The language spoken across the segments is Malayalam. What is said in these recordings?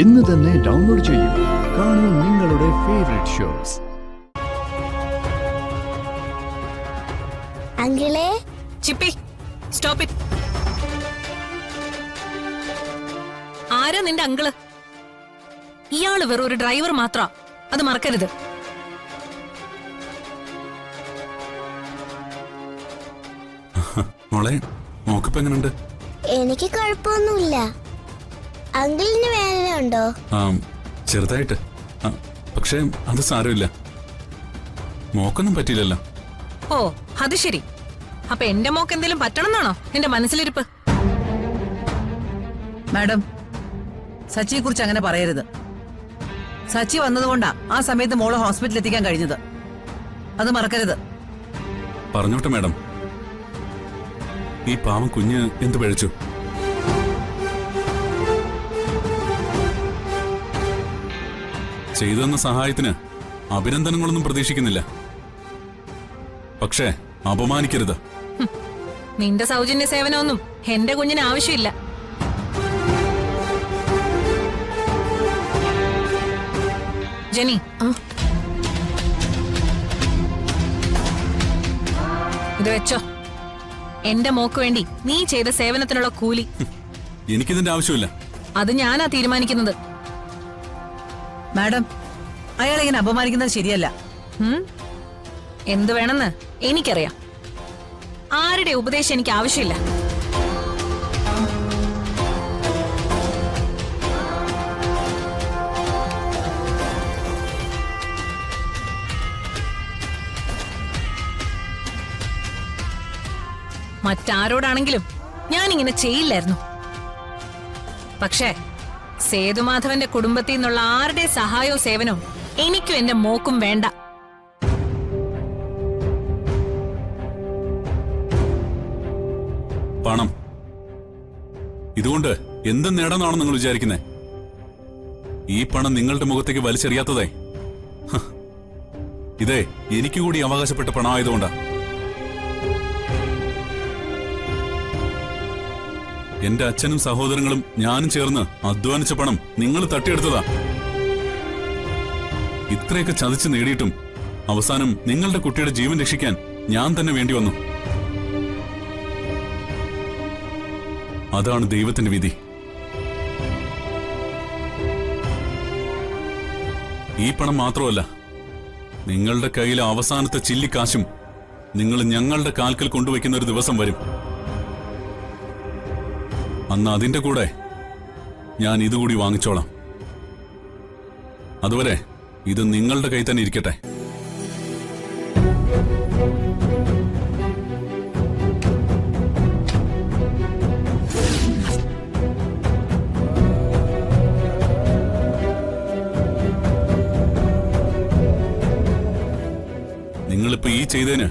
ഇന്ന് തന്നെ ഡൗൺലോഡ് ചെയ്യൂ. കാണൂ നിങ്ങളുടെ ഫേവറേറ്റ് ഷോസ്. അങ്കിളേ, ചിപ്പി, സ്റ്റോപ്പ് ഇറ്റ്. ആരാ നിന്റെ അങ്കിള്? ഇയാള് വെറും ഒരു ഡ്രൈവർ മാത്രാ, അത് മറക്കരുത്. മോളെ, മോക്കിപ്പോ എങ്ങനെയുണ്ട്? എനിക്ക് കുഴപ്പമൊന്നുമില്ല. അങ്കിളിന് വേദന ഉണ്ടോ? ചെറുതായിട്ട്. പക്ഷേ അത് സാരമില്ല, മോക്കൊന്നും പറ്റിയില്ലല്ലോ. ഓ, അത് ശരി. അപ്പൊ എന്റെ മോക്ക് എന്തെങ്കിലും പറ്റണമെന്നാണോ എന്റെ മനസ്സിലിരിപ്പ്? മാഡം, സച്ചിയെ കുറിച്ച് അങ്ങനെ പറയരുത്. സച്ചി വന്നതുകൊണ്ടാ ആ സമയത്ത് മോളെ ഹോസ്പിറ്റലിൽ എത്തിക്കാൻ കഴിഞ്ഞത്. അത് മറക്കരുത്. പറഞ്ഞോട്ടെ മാഡം, ഈ പാവം കുഞ്ഞ് എന്ത് പഴിച്ചു? ചെയ്തെന്ന സഹായത്തിന് അഭിനന്ദനങ്ങളൊന്നും പ്രതീക്ഷിക്കുന്നില്ല, പക്ഷേ അപമാനിക്കരുത്. നിന്റെ സൗജന്യ സേവനമൊന്നും എന്റെ കുഞ്ഞിന് ആവശ്യമില്ല. ജെനി, ഇത് വെച്ചോ. എന്റെ മോക്ക് വേണ്ടി നീ ചെയ്ത സേവനത്തിനുള്ള കൂലി. എനിക്കിതിന്റെ ആവശ്യമില്ല. അത് ഞാനാ തീരുമാനിക്കുന്നത്. മാഡം, അയാൾ ഇങ്ങനെ അപമാനിക്കുന്നത് ശരിയല്ല. എന്ത് വേണമെന്ന് എനിക്കറിയാം. ആരുടെ ഉപദേശം എനിക്ക് ആവശ്യമില്ല. മറ്റാരോടാണെങ്കിലും ഞാനിങ്ങനെ ചെയ്യില്ലായിരുന്നു. പക്ഷേ സേതുമാധവന്റെ കുടുംബത്തിൽ നിന്നുള്ള ആരുടെ സഹായവും സേവനവും എനിക്കും എന്റെ മോക്കും വേണ്ട. പണം ഇതുകൊണ്ട് എന്തും നേടാന്നാണോ നിങ്ങൾ വിചാരിക്കുന്നേ? ഈ പണം നിങ്ങളുടെ മുഖത്തേക്ക് വലിച്ചെറിയാത്തതേ ഇതേ എനിക്ക് കൂടി അവകാശപ്പെട്ട പണമായതുകൊണ്ടാ. എന്റെ അച്ഛനും സഹോദരങ്ങളും ഞാനും ചേർന്ന് അധ്വാനിച്ച പണം നിങ്ങൾ തട്ടിയെടുത്തതാ. ഇത്രയൊക്കെ ചതിച്ച് നേടിയിട്ടും അവസാനം നിങ്ങളുടെ കുട്ടിയുടെ ജീവൻ രക്ഷിക്കാൻ ഞാൻ തന്നെ വേണ്ടി വന്നു. അതാണ് ദൈവത്തിന്റെ വിധി. ഈ പണം മാത്രമല്ല, നിങ്ങളുടെ കയ്യിലെ അവസാനത്തെ ചില്ലിക്കാശും നിങ്ങൾ ഞങ്ങളുടെ കാൽക്കൽ കൊണ്ടുവയ്ക്കുന്ന ഒരു ദിവസം വരും. അന്ന് അതിന്റെ കൂടെ ഞാൻ ഇതുകൂടി വാങ്ങിച്ചോളാം. അതുവരെ ഇത് നിങ്ങളുടെ കയ്യിൽ തന്നെ ഇരിക്കട്ടെ. നിങ്ങളിപ്പോ ഈ ചെയ്തതിന്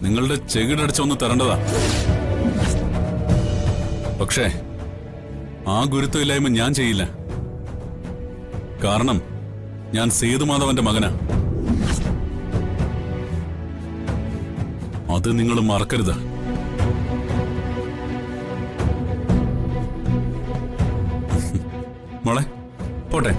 നിങ്ങളുടെ ചെകിടടിച്ചൊന്ന് തരേണ്ടതാ. പക്ഷേ ആ ഗുരുത്വമില്ലായ്മ ഞാൻ ചെയ്യില്ല. കാരണം ഞാൻ സേതുമാധവന്റെ മകനാ. അത് നിങ്ങൾ മറക്കരുത്. മോളെ, പോട്ടെ.